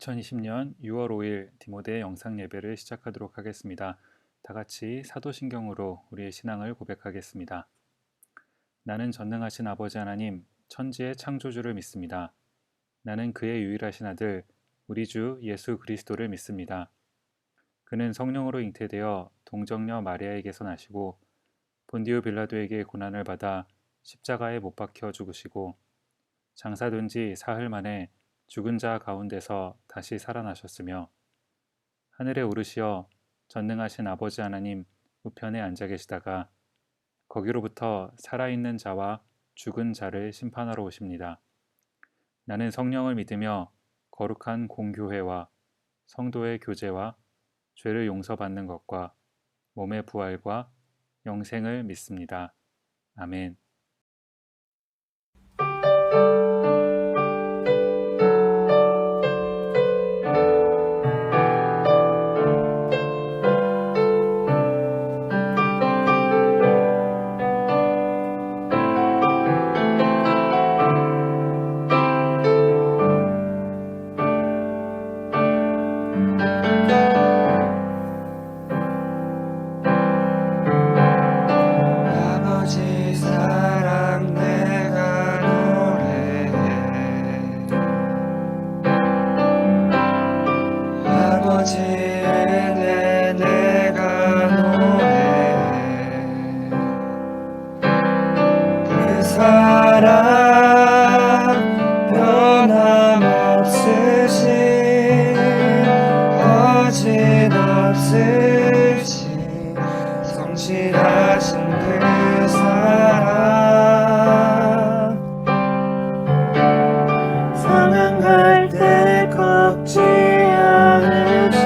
2020년 6월 5일 디모데 영상 예배를 시작하도록 하겠습니다. 다 같이 사도신경으로 우리의 신앙을 고백하겠습니다. 나는 전능하신 아버지 하나님, 천지의 창조주를 믿습니다. 나는 그의 유일하신 아들, 우리 주 예수 그리스도를 믿습니다. 그는 성령으로 잉태되어 동정녀 마리아에게서 나시고 본디오 빌라도에게 고난을 받아 십자가에 못 박혀 죽으시고 장사된 지 사흘 만에 죽은 자 가운데서 다시 살아나셨으며 하늘에 오르시어 전능하신 아버지 하나님 우편에 앉아 계시다가 거기로부터 살아있는 자와 죽은 자를 심판하러 오십니다. 나는 성령을 믿으며 거룩한 공교회와 성도의 교제와 죄를 용서받는 것과 몸의 부활과 영생을 믿습니다. 아멘. 성실하신 그 사랑 사랑할 때 꺾지 않으시는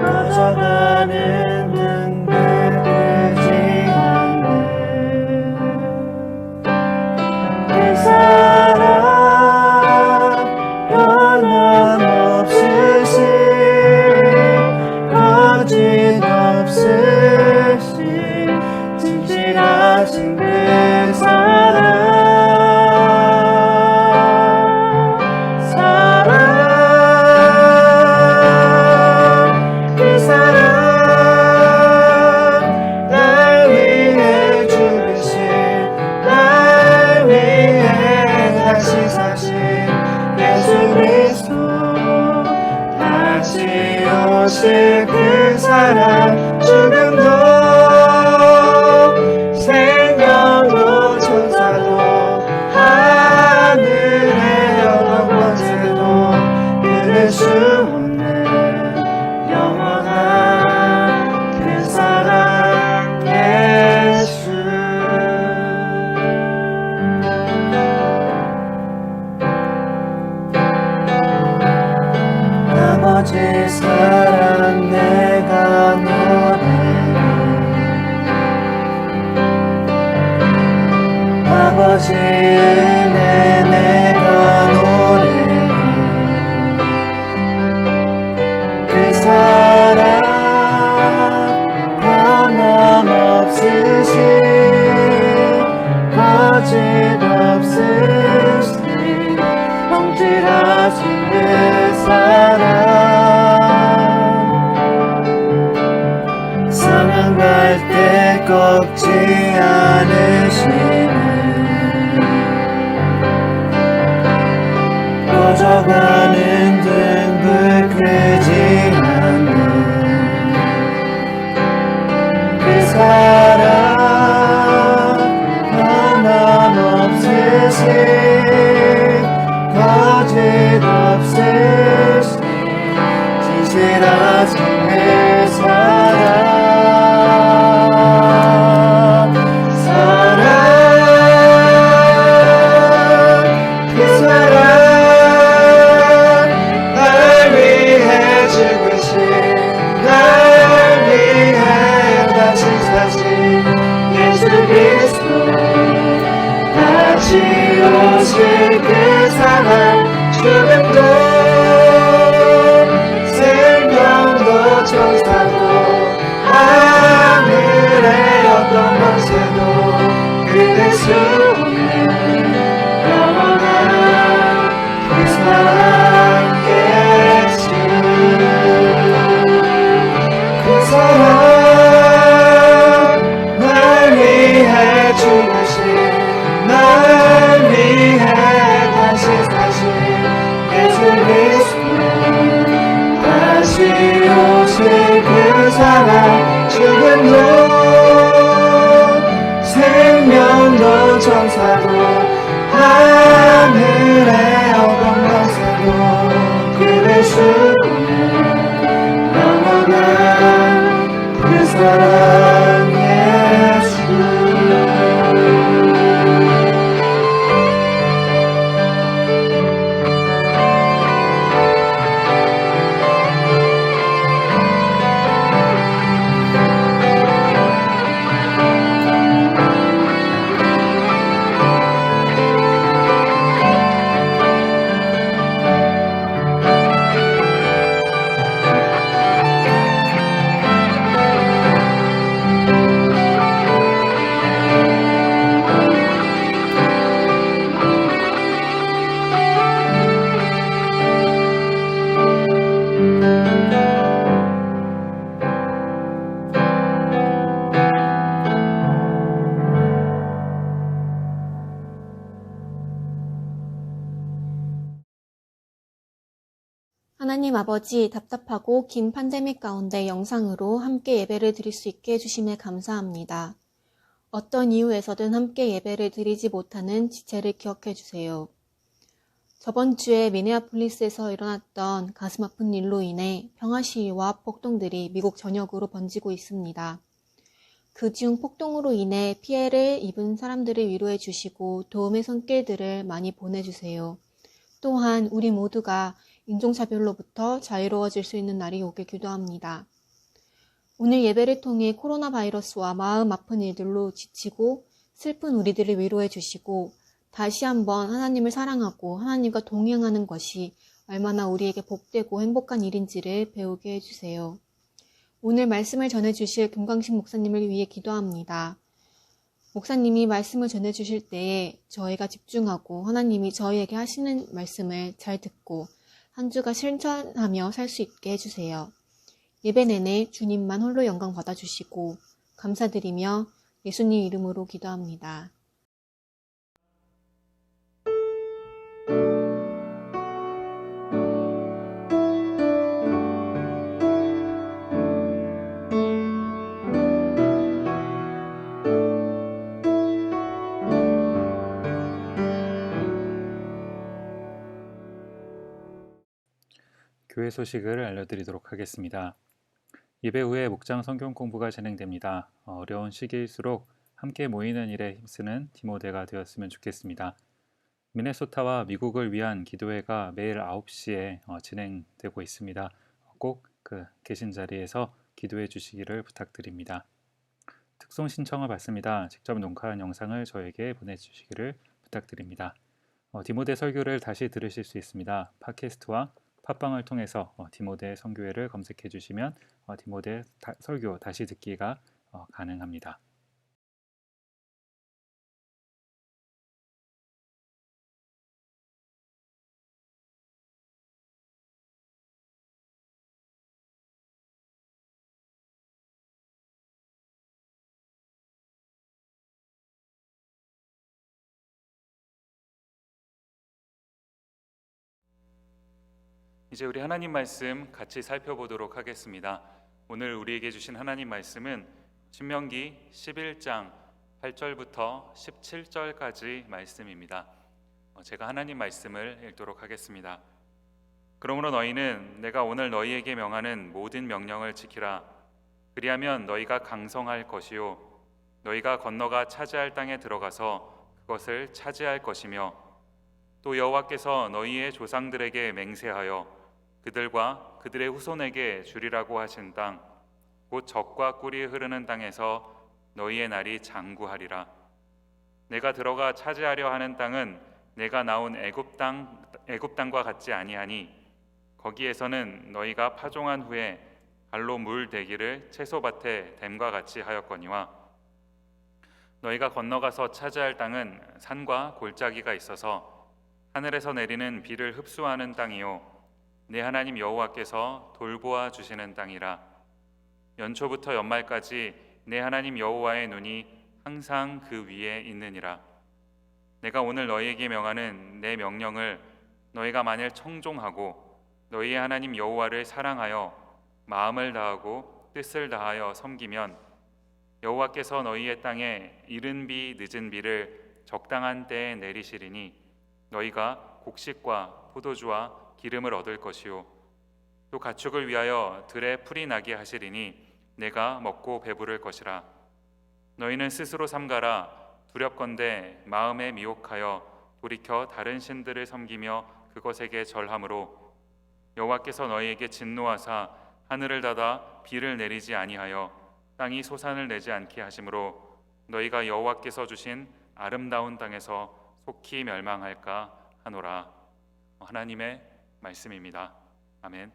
꺼져가는 등불 끄지 않는 그 사랑 변함없으신 진실하신 그 사랑 그 사랑 날 위해 죽으신 날 위해 다시 사신 예수 그리스도 다시 오실 그 사랑 죽음도 생명도 천사도 하늘의 어떤 권세도 끊을 수 없는 영원한 그 사랑 예수 아버지 사랑 내가 노래해 아버지 은혜 내가 노래해 그 사랑 변함없으신 거짓 없으신 성실하신 그 사랑 사랑할 때 꺾지 않으시는 꺼져가는 등불 끄지 않는 그 사랑 변함없으신 거짓 없으신 진실하신 그 사랑 그 사랑 날 위해 죽으신 날 위해 다시 사신 예수 그리스도 다시 오실 그 사랑 죽음도 생명도 천사도 하늘의 어떤 권세도 끊을 수 없는 영원 사랑 예수 그 사랑 날 위해 죽으신 날 위해 다시 사신 예수 그리스도 다시 오실 그 사랑 죽음도 생명도 천사도 하늘의 어떤 것에도 그를 수고는 영원한 그 사랑 예수 하나님 아버지, 답답하고 긴 팬데믹 가운데 영상으로 함께 예배를 드릴 수 있게 해주심에 감사합니다. 어떤 이유에서든 함께 예배를 드리지 못하는 지체를 기억해 주세요. 저번 주에 미네아폴리스에서 일어났던 가슴 아픈 일로 인해 평화 시위와 폭동들이 미국 전역으로 번지고 있습니다. 그중 폭동으로 인해 피해를 입은 사람들을 위로해 주시고 도움의 손길들을 많이 보내주세요. 또한 우리 모두가 인종차별로부터 자유로워질 수 있는 날이 오길 기도합니다. 오늘 예배를 통해 코로나 바이러스와 마음 아픈 일들로 지치고 슬픈 우리들을 위로해 주시고 다시 한번 하나님을 사랑하고 하나님과 동행하는 것이 얼마나 우리에게 복되고 행복한 일인지를 배우게 해주세요. 오늘 말씀을 전해주실 김광식 목사님을 위해 기도합니다. 목사님이 말씀을 전해주실 때에 저희가 집중하고 하나님이 저희에게 하시는 말씀을 잘 듣고 한 주가 실천하며 살 수 있게 해주세요. 예배 내내 주님만 홀로 영광 받아주시고 감사드리며 예수님 이름으로 기도합니다. 교회 소식을 알려드리도록 하겠습니다. 예배 후에 목장 성경 공부가 진행됩니다. 어려운 시기일수록 함께 모이는 일에 힘쓰는 디모데가 되었으면 좋겠습니다. 미네소타와 미국을 위한 기도회가 매일 9시에 진행되고 있습니다. 꼭 계신 자리에서 기도해 주시기를 부탁드립니다. 특송 신청을 받습니다. 직접 녹화한 영상을 저에게 보내주시기를 부탁드립니다. 디모데 설교를 다시 들으실 수 있습니다. 팟캐스트와 팟빵을 통해서 디모데 선교회를 검색해 주시면 디모데 설교 다시 듣기가 가능합니다. 이제 우리 하나님 말씀 같이 살펴보도록 하겠습니다. 오늘 우리에게 주신 하나님 말씀은 신명기 11장 8절부터 17절까지 말씀입니다. 제가 하나님 말씀을 읽도록 하겠습니다. 그러므로 너희는 내가 오늘 너희에게 명하는 모든 명령을 지키라. 그리하면 너희가 강성할 것이요 너희가 건너가 차지할 땅에 들어가서 그것을 차지할 것이며 또 여호와께서 너희의 조상들에게 맹세하여 그들과 그들의 후손에게 주리라고 하신 땅 곧 젖과 꿀이 흐르는 땅에서 너희의 날이 장구하리라. 내가 들어가 차지하려 하는 땅은 내가 나온 애굽 땅과 같지 아니하니 거기에서는 너희가 파종한 후에 발로 물 대기를 채소밭에 댐과 같이 하였거니와 너희가 건너가서 차지할 땅은 산과 골짜기가 있어서 하늘에서 내리는 비를 흡수하는 땅이요 내 하나님 여호와께서 돌보아 주시는 땅이라. 연초부터 연말까지 내 하나님 여호와의 눈이 항상 그 위에 있느니라. 내가 오늘 너희에게 명하는 내 명령을 너희가 만일 청종하고 너희의 하나님 여호와를 사랑하여 마음을 다하고 뜻을 다하여 섬기면 여호와께서 너희의 땅에 이른 비 늦은 비를 적당한 때에 내리시리니 너희가 곡식과 포도주와 기름을 얻을 것이요 또 가축을 위하여 들에 풀이 나게 하시리니 내가 먹고 배부를 것이라. 너희는 스스로 삼가라. 두렵건대 마음에 미혹하여 돌이켜 다른 신들을 섬기며 그것에게 절함으로 여호와께서 너희에게 진노하사 하늘을 닫아 비를 내리지 아니하여 땅이 소산을 내지 않게 하심으로 너희가 여호와께서 주신 아름다운 땅에서 속히 멸망할까 하노라. 하나님의 말씀입니다. 아멘.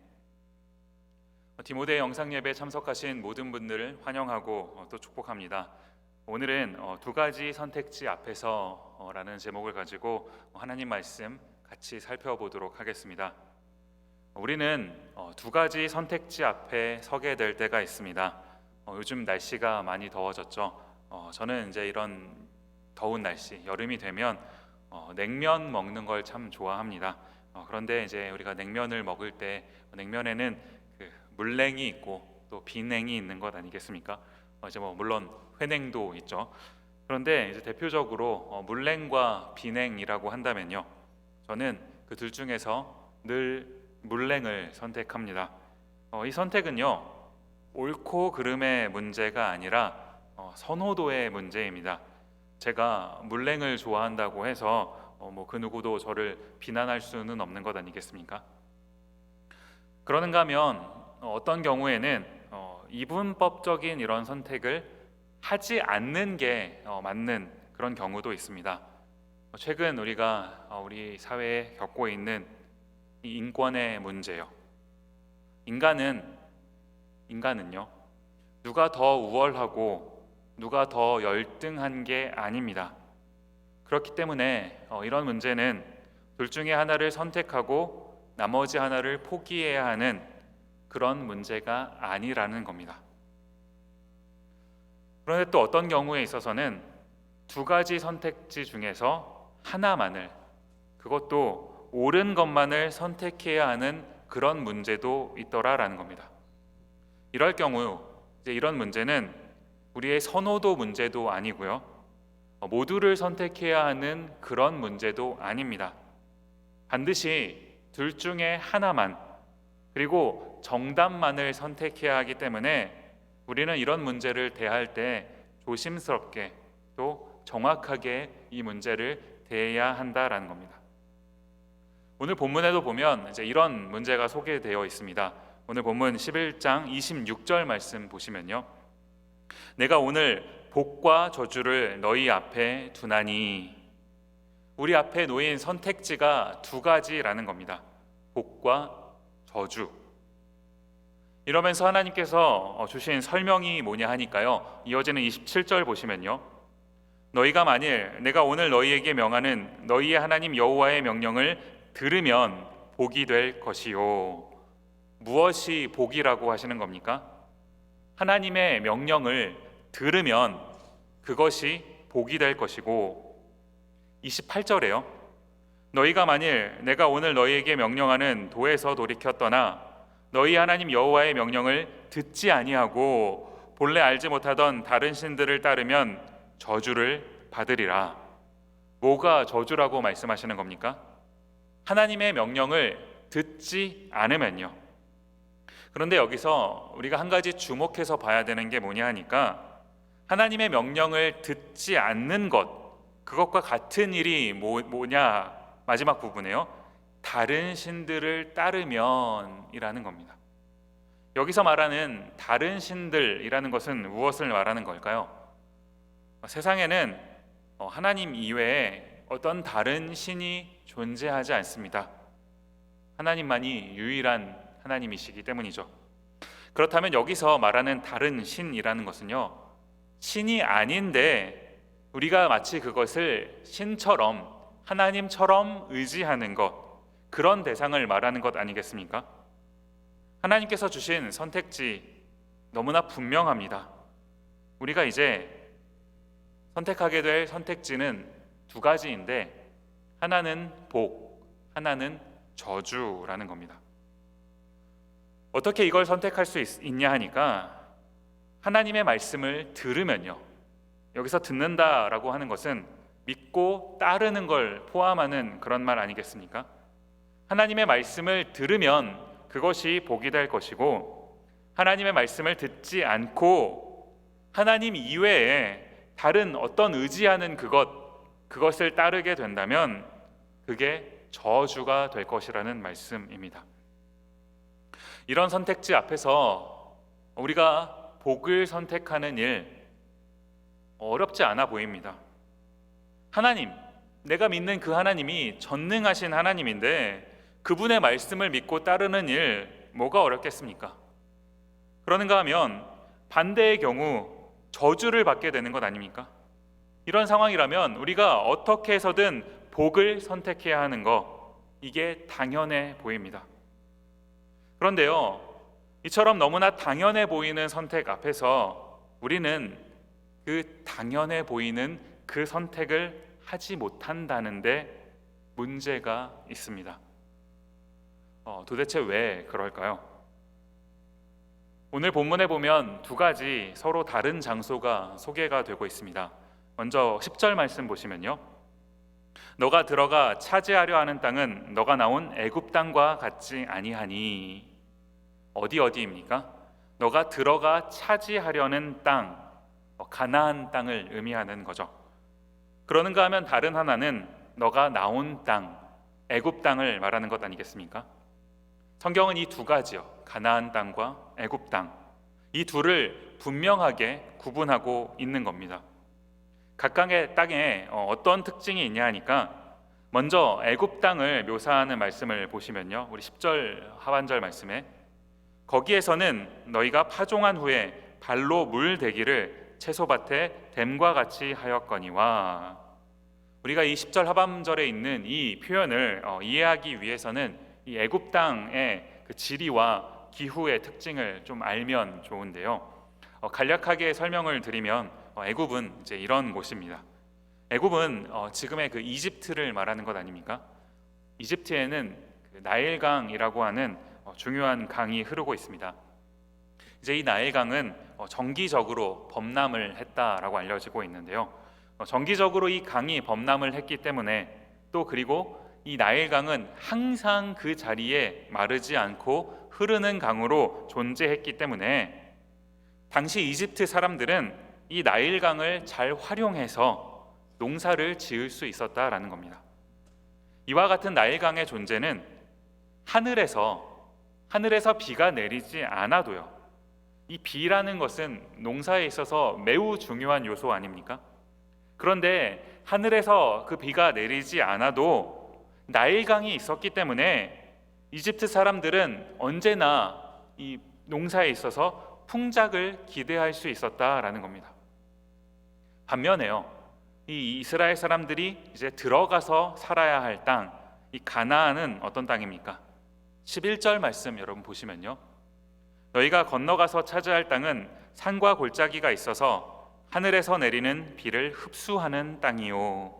디모데 영상 예배에 참석하신 모든 분들을 환영하고 또 축복합니다. 오늘은 두 가지 선택지 앞에서라는 제목을 가지고 하나님 말씀 같이 살펴보도록 하겠습니다. 우리는 두 가지 선택지 앞에 서게 될 때가 있습니다. 요즘 날씨가 많이 더워졌죠. 저는 이제 이런 더운 날씨, 여름이 되면 냉면 먹는 걸 참 좋아합니다. 그런데 이제 우리가 냉면을 먹을 때 냉면에는 그 물냉이 있고 또 비냉이 있는 것 아니겠습니까? 이제 물론 회냉도 있죠. 그런데 이제 대표적으로 물냉과 비냉이라고 한다면요, 저는 그 둘 중에서 늘 물냉을 선택합니다. 이 선택은요, 옳고 그름의 문제가 아니라 선호도의 문제입니다. 제가 물냉을 좋아한다고 해서 그 누구도 저를 비난할 수는 없는 것 아니겠습니까? 그러는가 하면 어떤 경우에는 이분법적인 이런 선택을 하지 않는 게 맞는 그런 경우도 있습니다. 최근 우리가 우리 사회에 겪고 있는 이 인권의 문제요. 인간은요, 누가 더 우월하고 누가 더 열등한 게 아닙니다. 그렇기 때문에 이런 문제는 둘 중에 하나를 선택하고 나머지 하나를 포기해야 하는 그런 문제가 아니라는 겁니다. 그런데 또 어떤 경우에 있어서는 두 가지 선택지 중에서 하나만을, 그것도 옳은 것만을 선택해야 하는 그런 문제도 있더라라는 겁니다. 이럴 경우 이제 이런 문제는 우리의 선호도 문제도 아니고요, 모두를 선택해야 하는 그런 문제도 아닙니다. 반드시 둘 중에 하나만, 그리고 정답만을 선택해야 하기 때문에 우리는 이런 문제를 대할 때 조심스럽게 또 정확하게 이 문제를 대해야 한다라는 겁니다. 오늘 본문에도 보면 이제 이런 문제가 소개되어 있습니다. 오늘 본문 11장 26절 말씀 보시면요, 내가 오늘 복과 저주를 너희 앞에 두나니, 우리 앞에 놓인 선택지가 두 가지라는 겁니다. 복과 저주. 이러면서 하나님께서 주신 설명이 뭐냐 하니까요, 이어지는 27절 보시면요, 너희가 만일 내가 오늘 너희에게 명하는 너희의 하나님 여호와의 명령을 들으면 복이 될 것이요. 무엇이 복이라고 하시는 겁니까? 하나님의 명령을 들으면 그것이 복이 될 것이고, 28절에요, 너희가 만일 내가 오늘 너희에게 명령하는 도에서 돌이켜 떠나 너희 하나님 여호와의 명령을 듣지 아니하고 본래 알지 못하던 다른 신들을 따르면 저주를 받으리라. 뭐가 저주라고 말씀하시는 겁니까? 하나님의 명령을 듣지 않으면요. 그런데 여기서 우리가 한 가지 주목해서 봐야 되는 게 뭐냐 하니까, 하나님의 명령을 듣지 않는 것, 그것과 같은 일이 뭐냐, 마지막 부분에요, 다른 신들을 따르면 이라는 겁니다. 여기서 말하는 다른 신들이라는 것은 무엇을 말하는 걸까요? 세상에는 하나님 이외에 어떤 다른 신이 존재하지 않습니다. 하나님만이 유일한 하나님이시기 때문이죠. 그렇다면 여기서 말하는 다른 신이라는 것은요, 신이 아닌데 우리가 마치 그것을 신처럼 하나님처럼 의지하는 것, 그런 대상을 말하는 것 아니겠습니까? 하나님께서 주신 선택지 너무나 분명합니다. 우리가 이제 선택하게 될 선택지는 두 가지인데, 하나는 복, 하나는 저주라는 겁니다. 어떻게 이걸 선택할 수 있냐 하니까, 하나님의 말씀을 들으면요, 여기서 듣는다라고 하는 것은 믿고 따르는 걸 포함하는 그런 말 아니겠습니까? 하나님의 말씀을 들으면 그것이 복이 될 것이고, 하나님의 말씀을 듣지 않고 하나님 이외에 다른 어떤 의지하는 그것을 따르게 된다면 그게 저주가 될 것이라는 말씀입니다. 이런 선택지 앞에서 우리가 복을 선택하는 일 어렵지 않아 보입니다. 하나님, 내가 믿는 그 하나님이 전능하신 하나님인데 그분의 말씀을 믿고 따르는 일 뭐가 어렵겠습니까? 그러는가 하면 반대의 경우 저주를 받게 되는 것 아닙니까? 이런 상황이라면 우리가 어떻게 해서든 복을 선택해야 하는 거, 이게 당연해 보입니다. 그런데요, 이처럼 너무나 당연해 보이는 선택 앞에서 우리는 그 당연해 보이는 그 선택을 하지 못한다는데 문제가 있습니다. 도대체 왜 그럴까요? 오늘 본문에 보면 두 가지 서로 다른 장소가 소개가 되고 있습니다. 먼저 10절 말씀 보시면요, 너가 들어가 차지하려 하는 땅은 너가 나온 애굽 땅과 같지 아니하니. 어디입니까? 너가 들어가 차지하려는 땅, 가나안 땅을 의미하는 거죠. 그러는가 하면 다른 하나는 너가 나온 땅, 애굽 땅을 말하는 것 아니겠습니까? 성경은 이 두 가지요, 가나안 땅과 애굽 땅, 이 둘을 분명하게 구분하고 있는 겁니다. 각각의 땅에 어떤 특징이 있냐 하니까, 먼저 애굽 땅을 묘사하는 말씀을 보시면요, 우리 10절 하반절 말씀에, 거기에서는 너희가 파종한 후에 발로 물 대기를 채소밭에 댐과 같이 하였거니와. 우리가 이 10절 하반절에 있는 이 표현을 이해하기 위해서는 이 애굽 땅의 그 지리와 기후의 특징을 좀 알면 좋은데요, 간략하게 설명을 드리면 애굽은 이제 이런 곳입니다. 애굽은 지금의 그 이집트를 말하는 것 아닙니까? 이집트에는 그 나일강이라고 하는 중요한 강이 흐르고 있습니다. 이제 이 나일강은 정기적으로 범람을 했다라고 알려지고 있는데요, 정기적으로 이 강이 범람을 했기 때문에, 또 그리고 이 나일강은 항상 그 자리에 마르지 않고 흐르는 강으로 존재했기 때문에 당시 이집트 사람들은 이 나일강을 잘 활용해서 농사를 지을 수 있었다라는 겁니다. 이와 같은 나일강의 존재는 하늘에서 비가 내리지 않아도요, 이 비라는 것은 농사에 있어서 매우 중요한 요소 아닙니까? 그런데 하늘에서 그 비가 내리지 않아도 나일강이 있었기 때문에 이집트 사람들은 언제나 이 농사에 있어서 풍작을 기대할 수 있었다라는 겁니다. 반면에요, 이 이스라엘 사람들이 이제 들어가서 살아야 할 땅, 이 가나안은 어떤 땅입니까? 11절 말씀 여러분 보시면요, 너희가 건너가서 차지할 땅은 산과 골짜기가 있어서 하늘에서 내리는 비를 흡수하는 땅이요.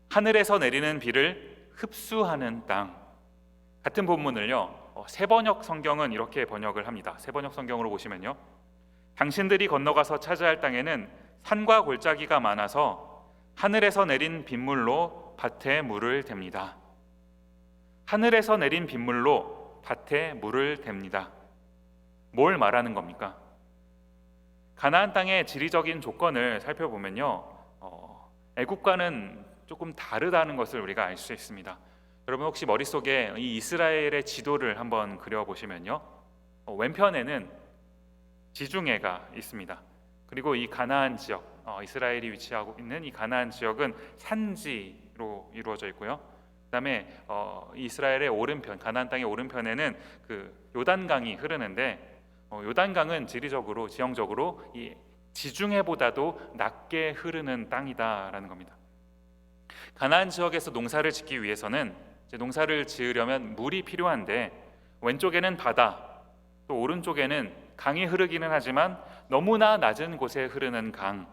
하늘에서 내리는 비를 흡수하는 땅. 같은 본문을요, 세번역 성경은 이렇게 번역을 합니다. 세번역 성경으로 보시면요, 당신들이 건너가서 차지할 땅에는 산과 골짜기가 많아서 하늘에서 내린 빗물로 밭에 물을 댑니다. 하늘에서 내린 빗물로 밭에 물을 댑니다. 뭘 말하는 겁니까? 가나안 땅의 지리적인 조건을 살펴보면요, 애굽과는 조금 다르다는 것을 우리가 알 수 있습니다. 여러분 혹시 머릿속에 이 이스라엘의 지도를 한번 그려보시면요, 왼편에는 지중해가 있습니다. 그리고 이 가나안 지역, 이스라엘이 위치하고 있는 이 가나안 지역은 산지로 이루어져 있고요, 그다음에 이스라엘의 오른편, 가나안 땅의 오른편에는 그 요단강이 흐르는데, 요단강은 지리적으로, 지형적으로 이 지중해보다도 낮게 흐르는 땅이다라는 겁니다. 가나안 지역에서 농사를 짓기 위해서는 이제 농사를 지으려면 물이 필요한데 왼쪽에는 바다, 또 오른쪽에는 강이 흐르기는 하지만 너무나 낮은 곳에 흐르는 강.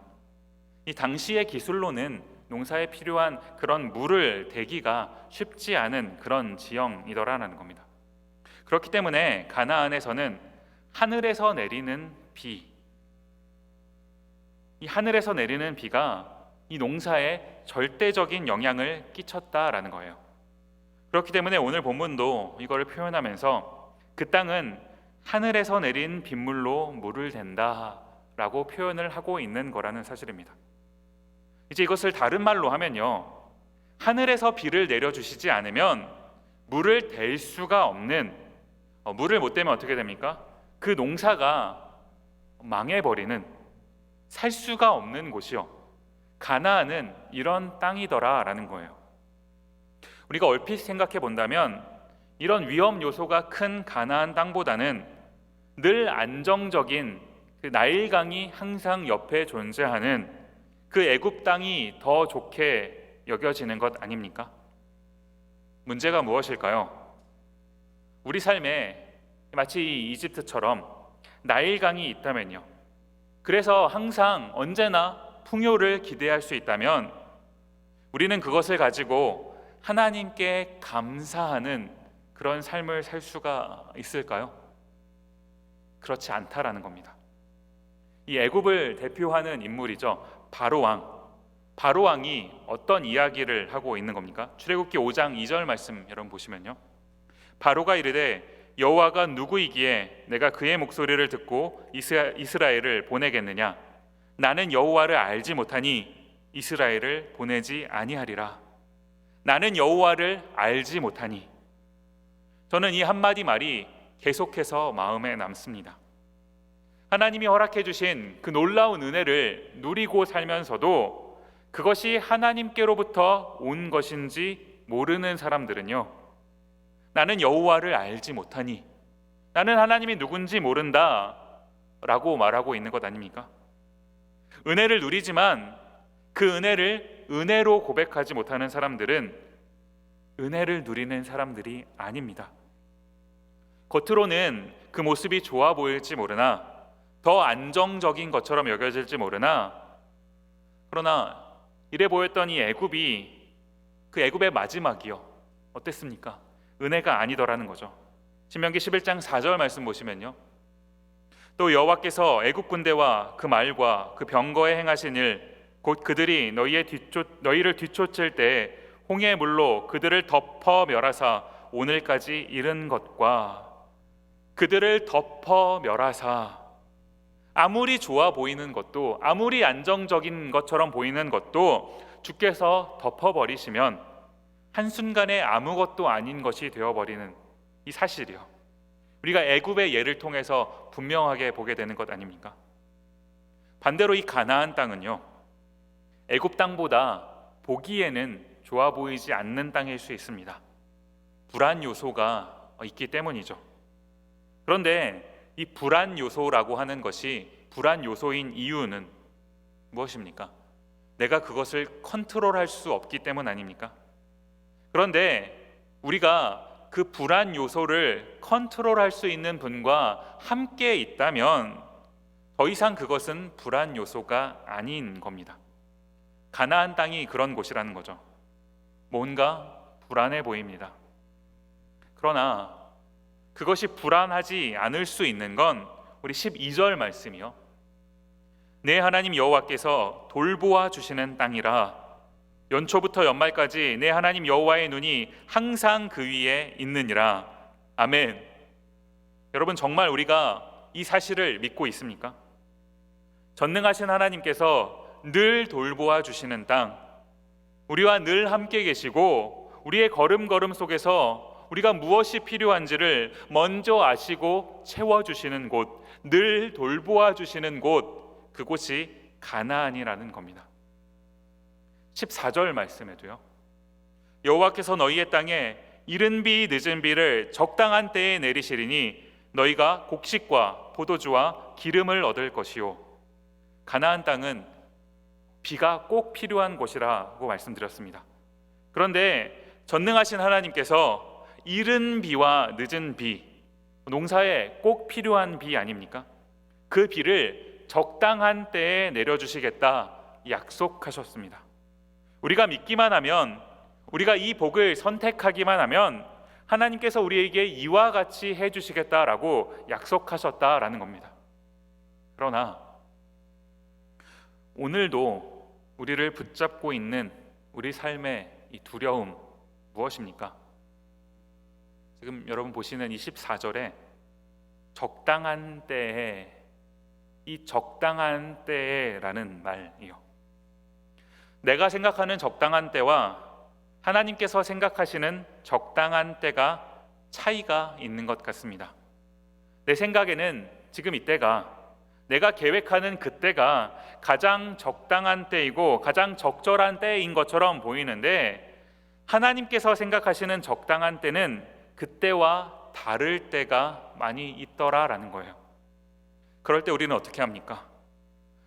이 당시의 기술로는 농사에 필요한 그런 물을 대기가 쉽지 않은 그런 지형이더라는 겁니다. 그렇기 때문에 가나안에서는 하늘에서 내리는 비, 이 하늘에서 내리는 비가 이 농사에 절대적인 영향을 끼쳤다라는 거예요. 그렇기 때문에 오늘 본문도 이걸 표현하면서 그 땅은 하늘에서 내린 빗물로 물을 댄다라고 표현을 하고 있는 거라는 사실입니다. 이제 이것을 다른 말로 하면요, 하늘에서 비를 내려주시지 않으면 물을 댈 수가 없는, 물을 못 대면 어떻게 됩니까? 그 농사가 망해버리는, 살 수가 없는 곳이요, 가나안은 이런 땅이더라라는 거예요. 우리가 얼핏 생각해 본다면 이런 위험 요소가 큰 가나안 땅보다는 늘 안정적인 그 나일강이 항상 옆에 존재하는 그 애굽 땅이 더 좋게 여겨지는 것 아닙니까? 문제가 무엇일까요? 우리 삶에 마치 이 이집트처럼 나일강이 있다면요, 그래서 항상 언제나 풍요를 기대할 수 있다면 우리는 그것을 가지고 하나님께 감사하는 그런 삶을 살 수가 있을까요? 그렇지 않다라는 겁니다. 이 애굽을 대표하는 인물이죠, 바로왕. 바로왕이 어떤 이야기를 하고 있는 겁니까? 출애굽기 5장 2절 말씀 여러분 보시면요, 바로가 이르되 여호와가 누구이기에 내가 그의 목소리를 듣고 이스라엘을 보내겠느냐? 나는 여호와를 알지 못하니 이스라엘을 보내지 아니하리라. 나는 여호와를 알지 못하니. 저는 이 한마디 말이 계속해서 마음에 남습니다. 하나님이 허락해 주신 그 놀라운 은혜를 누리고 살면서도 그것이 하나님께로부터 온 것인지 모르는 사람들은요, 나는 여호와를 알지 못하니, 나는 하나님이 누군지 모른다 라고 말하고 있는 것 아닙니까? 은혜를 누리지만 그 은혜를 은혜로 고백하지 못하는 사람들은 은혜를 누리는 사람들이 아닙니다. 겉으로는 그 모습이 좋아 보일지 모르나, 더 안정적인 것처럼 여겨질지 모르나, 그러나 이래 보였던 이 애굽이, 그 애굽의 마지막이요, 어땠습니까? 은혜가 아니더라는 거죠. 신명기 11장 4절 말씀 보시면요, 또 여호와께서 애굽 군대와 그 말과 그 병거에 행하신 일, 곧 그들이 너희를 뒤쫓을 때 홍해 물로 그들을 덮어 멸하사 오늘까지 이른 것과, 그들을 덮어 멸하사, 아무리 좋아 보이는 것도, 아무리 안정적인 것처럼 보이는 것도 주께서 덮어버리시면 한순간에 아무것도 아닌 것이 되어버리는 이 사실이요, 우리가 애굽의 예를 통해서 분명하게 보게 되는 것 아닙니까? 반대로 이 가나안 땅은요, 애굽 땅보다 보기에는 좋아 보이지 않는 땅일 수 있습니다. 불안 요소가 있기 때문이죠. 그런데 이 불안 요소라고 하는 것이 불안 요소인 이유는 무엇입니까? 내가 그것을 컨트롤할 수 없기 때문 아닙니까? 그런데 우리가 그 불안 요소를 컨트롤할 수 있는 분과 함께 있다면 더 이상 그것은 불안 요소가 아닌 겁니다. 가나안 땅이 그런 곳이라는 거죠. 뭔가 불안해 보입니다. 그러나 그것이 불안하지 않을 수 있는 건 우리 12절 말씀이요, 내 하나님 여호와께서 돌보아 주시는 땅이라 연초부터 연말까지 내 하나님 여호와의 눈이 항상 그 위에 있느니라. 아멘. 여러분, 정말 우리가 이 사실을 믿고 있습니까? 전능하신 하나님께서 늘 돌보아 주시는 땅, 우리와 늘 함께 계시고 우리의 걸음걸음 속에서 우리가 무엇이 필요한지를 먼저 아시고 채워주시는 곳, 늘 돌보아 주시는 곳, 그곳이 가나안이라는 겁니다. 14절 말씀에도요, 여호와께서 너희의 땅에 이른 비 늦은 비를 적당한 때에 내리시리니 너희가 곡식과 포도주와 기름을 얻을 것이요. 가나안 땅은 비가 꼭 필요한 곳이라고 말씀드렸습니다. 그런데 전능하신 하나님께서 이른 비와 늦은 비, 농사에 꼭 필요한 비 아닙니까? 그 비를 적당한 때에 내려주시겠다 약속하셨습니다. 우리가 믿기만 하면, 우리가 이 복을 선택하기만 하면 하나님께서 우리에게 이와 같이 해주시겠다라고 약속하셨다라는 겁니다. 그러나 오늘도 우리를 붙잡고 있는 우리 삶의 이 두려움 무엇입니까? 지금 여러분 보시는 이 14절에 적당한 때에, 이 적당한 때에라는 말이요, 내가 생각하는 적당한 때와 하나님께서 생각하시는 적당한 때가 차이가 있는 것 같습니다. 내 생각에는 지금 이때가, 내가 계획하는 그때가 가장 적당한 때이고 가장 적절한 때인 것처럼 보이는데, 하나님께서 생각하시는 적당한 때는 그때와 다를 때가 많이 있더라라는 거예요. 그럴 때 우리는 어떻게 합니까?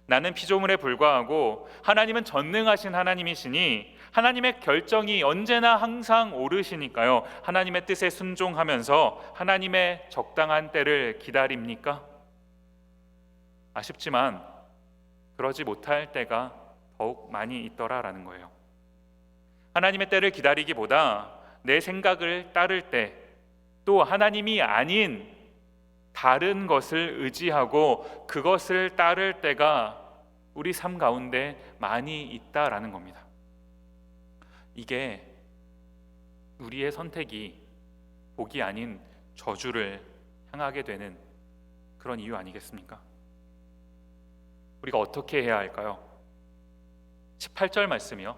나는 피조물에 불과하고 하나님은 전능하신 하나님이시니 하나님의 결정이 언제나 항상 옳으시니까요, 하나님의 뜻에 순종하면서 하나님의 적당한 때를 기다립니까? 아쉽지만 그러지 못할 때가 더욱 많이 있더라라는 거예요. 하나님의 때를 기다리기보다 내 생각을 따를 때, 또 하나님이 아닌 다른 것을 의지하고 그것을 따를 때가 우리 삶 가운데 많이 있다라는 겁니다. 이게 우리의 선택이 복이 아닌 저주를 향하게 되는 그런 이유 아니겠습니까? 우리가 어떻게 해야 할까요? 18절 말씀이요,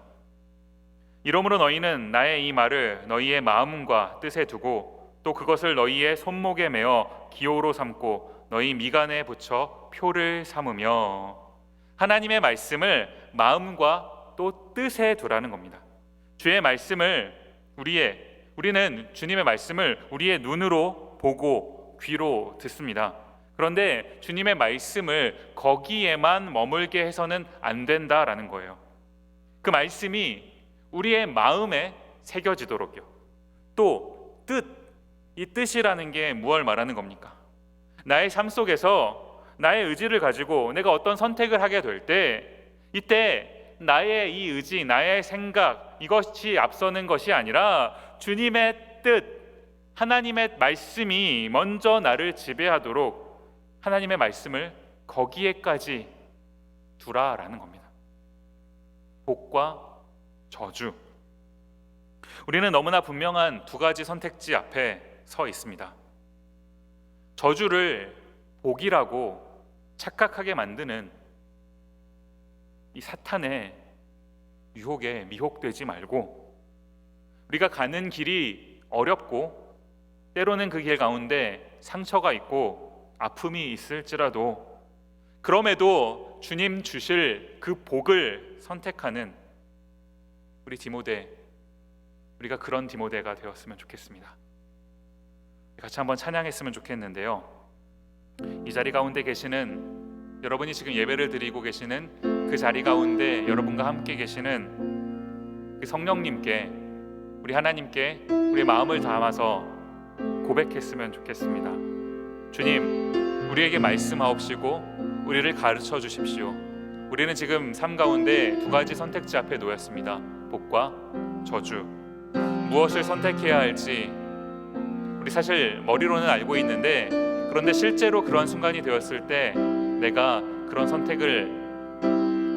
이러므로 너희는 나의 이 말을 너희의 마음과 뜻에 두고 또 그것을 너희의 손목에 메어 기호로 삼고 너희 미간에 붙여 표를 삼으며. 하나님의 말씀을 마음과 또 뜻에 두라는 겁니다. 주의 말씀을 우리는 주님의 말씀을 우리의 눈으로 보고 귀로 듣습니다. 그런데 주님의 말씀을 거기에만 머물게 해서는 안 된다라는 거예요. 그 말씀이 우리의 마음에 새겨지도록요. 또 이 뜻이라는 게 무엇을 말하는 겁니까? 나의 삶 속에서 나의 의지를 가지고 내가 어떤 선택을 하게 될 때, 이때 나의 이 의지, 나의 생각, 이것이 앞서는 것이 아니라 주님의 뜻, 하나님의 말씀이 먼저 나를 지배하도록 하나님의 말씀을 거기에까지 두라라는 겁니다. 복과 저주, 우리는 너무나 분명한 두 가지 선택지 앞에 서 있습니다. 저주를 복이라고 착각하게 만드는 이 사탄의 유혹에 미혹되지 말고, 우리가 가는 길이 어렵고 때로는 그 길 가운데 상처가 있고 아픔이 있을지라도, 그럼에도 주님 주실 그 복을 선택하는 우리 디모데, 우리가 그런 디모데가 되었으면 좋겠습니다. 같이 한번 찬양했으면 좋겠는데요, 이 자리 가운데 계시는 여러분이 지금 예배를 드리고 계시는 그 자리 가운데 여러분과 함께 계시는 그 성령님께, 우리 하나님께 우리 마음을 담아서 고백했으면 좋겠습니다. 주님, 우리에게 말씀하옵시고 우리를 가르쳐 주십시오. 우리는 지금 삶 가운데 두 가지 선택지 앞에 놓였습니다. 복과 저주. 무엇을 선택해야 할지 우리 사실 머리로는 알고 있는데, 그런데 실제로 그런 순간이 되었을 때 내가 그런 선택을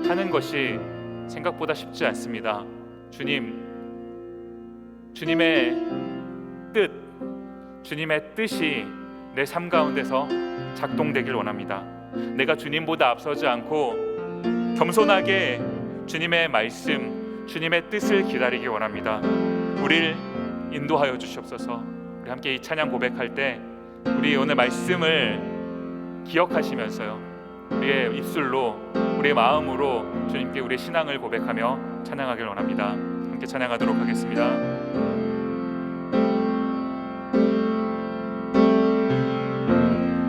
하는 것이 생각보다 쉽지 않습니다. 주님의 뜻이 내 삶 가운데서 작동되길 원합니다. 내가 주님보다 앞서지 않고 겸손하게 주님의 말씀, 주님의 뜻을 기다리기 원합니다. 우리를 인도하여 주시옵소서. 우리 함께 이 찬양 고백할 때 우리 오늘 말씀을 기억하시면서요, 우리의 입술로, 우리의 마음으로 주님께 우리의 신앙을 고백하며 찬양하길 원합니다. 함께 찬양하도록 하겠습니다.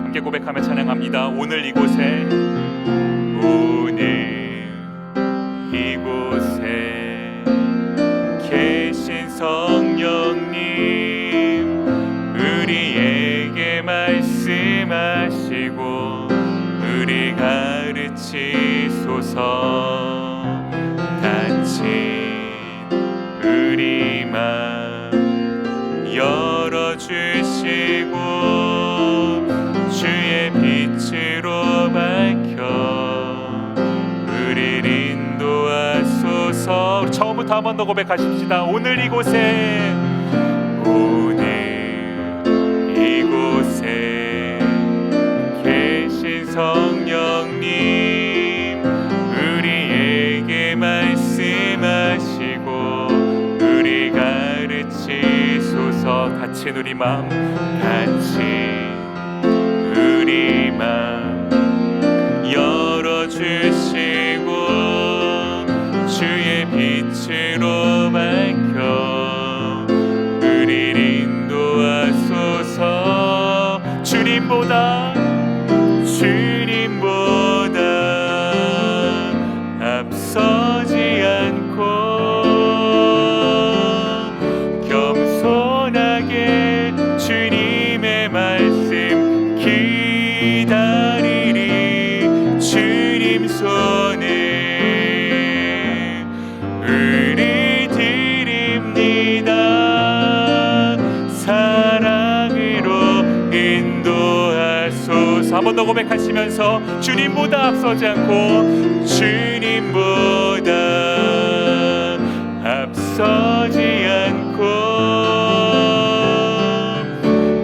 함께 고백하며 찬양합니다. 오늘 이곳에 계시 가르치소서. 닫힌 우리 맘 열어주시고 주의 빛으로 밝혀 우리를 인도하소서. 우리 처음부터 한 번 더 고백하십시다. 오늘 이곳에 계신 성령님 우리에게 말씀하시고 우리 가르치소서. 닫힌 우리 맘 열어주시고 주의 빛으로 밝혀 우리를 인도하소서. 주님보다 앞서지 않고 겸손하게 주님의 말씀 기다리리. 주님 손에 우리 드립니다. 사랑으로 인도하소서. 한 번 더 고백하시면서 주님보다 앞서지 않고 주님보다 앞서지 않고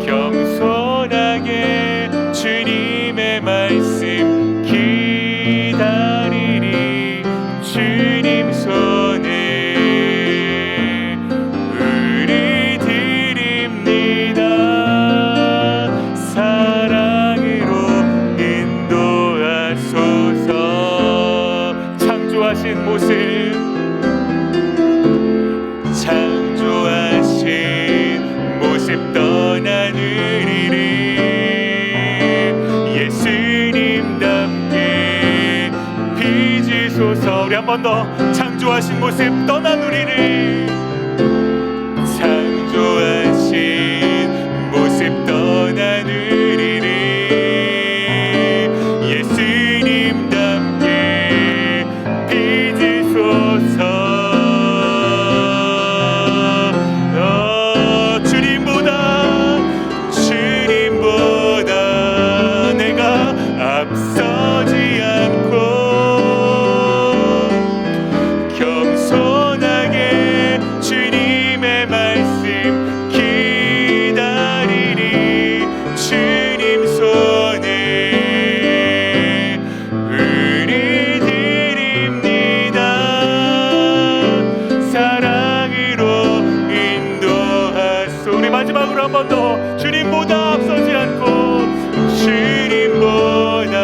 겸손하게 주님의 말씀 기다리리. 주님 손에 우리 드립니다. 사랑으로 인도하소서. 창조하신 모습 떠난 우리를 예수님답게 빚으소서. 우리 한 번 더 창조하신 모습 떠난 우리를 예수님답게 빚으소서. 주님보다 내가 앞서지 않고 겸손하게 주님의 말씀 기다리리. 주님 손에 우리 드립니다. 사랑으로 인도하소. 우리 마지막으로 한 번 더 주님보다 앞서지 않고 주님보다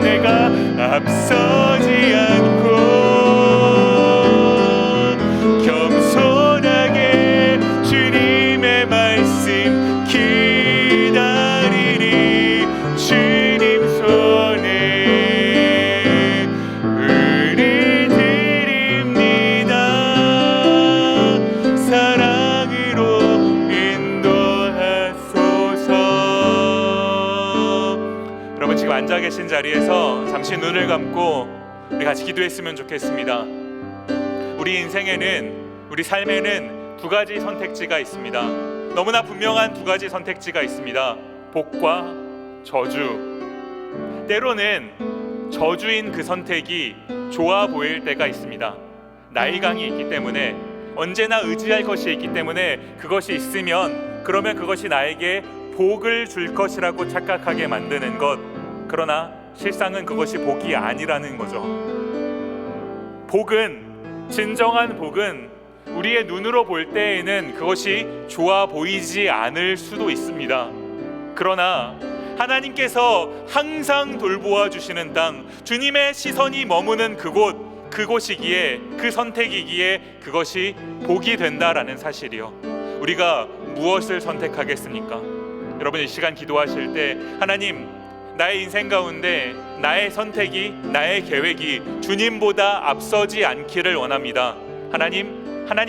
내가 앞서지 않고 겸손하게 주님의 말씀 기다리리. 주님 손에 우리 드립니다. 사랑으로 여러분 지금 앉아 계신 자리에서 잠시 눈을 감고 우리 같이 기도했으면 좋겠습니다. 우리 인생에는, 우리 삶에는 두 가지 선택지가 있습니다. 너무나 분명한 두 가지 선택지가 있습니다. 복과 저주. 때로는 저주인 그 선택이 좋아 보일 때가 있습니다. 나이강이 있기 때문에, 언제나 의지할 것이 있기 때문에 그것이 있으면 그러면 그것이 나에게 복을 줄 것이라고 착각하게 만드는 것. 그러나 실상은 그것이 복이 아니라는 거죠. 복은, 진정한 복은 우리의 눈으로 볼 때에는 그것이 좋아 보이지 않을 수도 있습니다. 그러나 하나님께서 항상 돌보아 주시는 땅, 주님의 시선이 머무는 그곳이기에, 그 선택이기에 그것이 복이 된다라는 사실이요. 우리가 무엇을 선택하겠습니까? 여러분 이 시간 기도하실 때 하나님, 나의 인생 가운데 나의 선택이, 나의 계획이 주님보다 앞서지 않기를 원합니다. 하나님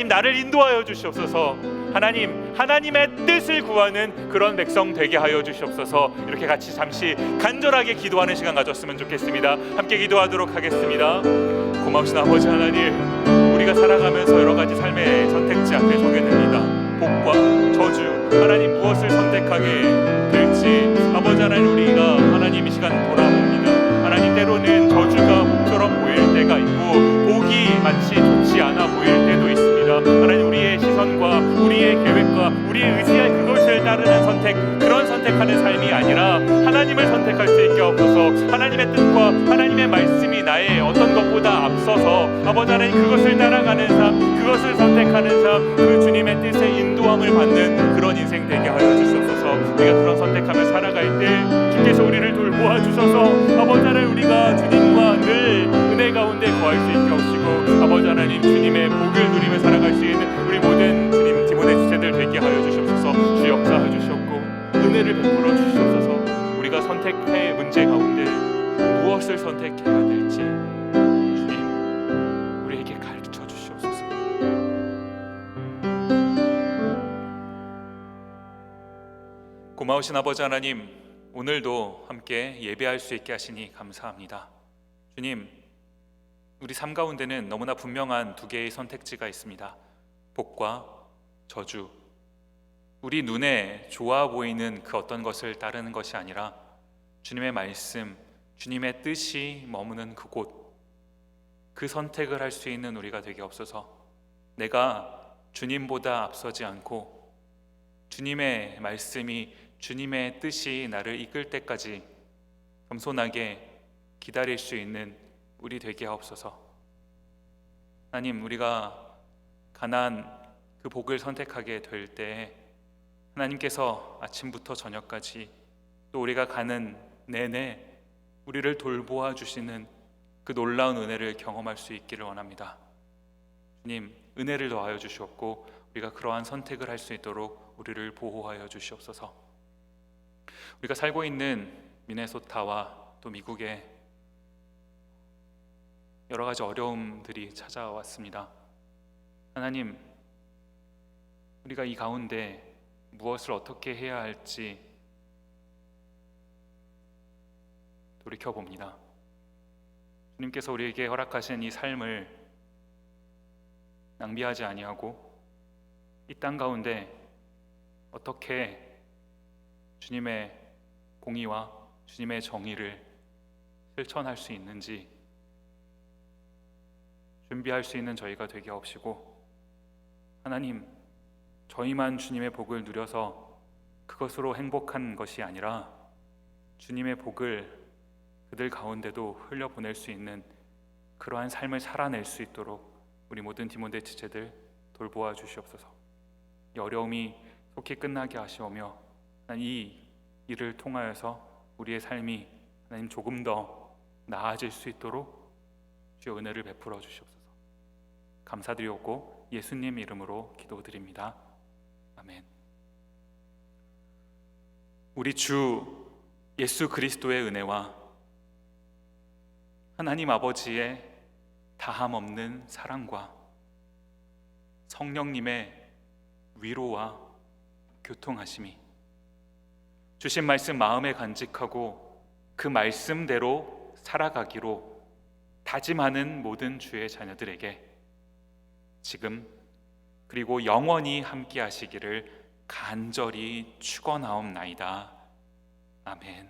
나를 인도하여 주시옵소서. 하나님, 하나님의 뜻을 구하는 그런 백성 되게 하여 주시옵소서. 이렇게 같이 잠시 간절하게 기도하는 시간 가졌으면 좋겠습니다. 함께 기도하도록 하겠습니다. 고마우신 아버지 하나님, 우리가 살아가면서 여러 가지 삶의 선택지 앞에 서게 됩니다. 복과 저주, 하나님 무엇을 선택하게 될지 아버지 하나님, 우리가 하나님 이 시간 돌아봅니다. 하나님, 때로는 저주가 복처럼 보일 때가 있고 복이 마치 좋지 않아 보일 때도 있습니다. 하나님, 우리의 시선과 우리의 계획과 우리의 의지할 그것을 따르는 선택, 그런 선택하는 삶이 아니라 하나님을 선택할 수 있게 없어서 하나님의 뜻과 하나님의 말씀이 나의 어떤 것보다 앞서서 아버지 하나님 그것을 따라가는 삶, 그것을 선택하는 삶, 그 주님의 뜻에 인도함을 받는 그런 인생 되게 하여 주시옵소서. 우리가 그런 선택하며 살아갈 때 주께서 우리를 돌보아 주셔서 아버지 하나님, 우리가 주님과 늘 은혜 가운데 거할 수 있게 하시고 아버지 하나님, 주님의 복을 누리며 살아갈 수 있는 우리 모든 주님 디모데 지체들 되게 하여 주시옵소서. 주 역사하여 주시옵고 은혜를 베풀어 주시옵소서. 우리가 선택의 문제 가운데 무엇을 선택해야 될지 주님 우리에게 가르쳐 주시옵소서. 고마우신 아버지 하나님, 오늘도 함께 예배할 수 있게 하시니 감사합니다. 주님, 우리 삶 가운데는 너무나 분명한 두 개의 선택지가 있습니다. 복과 저주. 우리 눈에 좋아 보이는 그 어떤 것을 따르는 것이 아니라 주님의 말씀, 주님의 뜻이 머무는 그곳, 그 선택을 할 수 있는 우리가 되게 없어서 내가 주님보다 앞서지 않고 주님의 말씀이, 주님의 뜻이 나를 이끌 때까지 겸손하게 기다릴 수 있는 우리 되게 하옵소서. 하나님, 우리가 가나안 그 복을 선택하게 될 때 하나님께서 아침부터 저녁까지 또 우리가 가는 내내 우리를 돌보아 주시는 그 놀라운 은혜를 경험할 수 있기를 원합니다. 주님, 은혜를 더하여 주시옵고 우리가 그러한 선택을 할 수 있도록 우리를 보호하여 주시옵소서. 우리가 살고 있는 미네소타와 또 미국에 여러 가지 어려움들이 찾아왔습니다. 하나님, 우리가 이 가운데 무엇을 어떻게 해야 할지 돌이켜봅니다. 주님께서 우리에게 허락하신 이 삶을 낭비하지 아니하고 이 땅 가운데 어떻게 주님의 공의와 주님의 정의를 실천할 수 있는지 준비할 수 있는 저희가 되게 하옵시고, 하나님, 저희만 주님의 복을 누려서 그것으로 행복한 것이 아니라 주님의 복을 그들 가운데도 흘려보낼 수 있는 그러한 삶을 살아낼 수 있도록 우리 모든 디모데 지체들 돌보아 주시옵소서. 이 어려움이 속히 끝나게 하시오며 이 일을 통하여서 우리의 삶이 하나님 조금 더 나아질 수 있도록 주의 은혜를 베풀어 주시옵소서. 감사드리옵고 예수님 이름으로 기도드립니다. 아멘. 우리 주 예수 그리스도의 은혜와 하나님 아버지의 다함없는 사랑과 성령님의 위로와 교통하심이 주신 말씀 마음에 간직하고 그 말씀대로 살아가기로 다짐하는 모든 주의 자녀들에게 지금 그리고 영원히 함께 하시기를 간절히 축원하옵나이다. 아멘.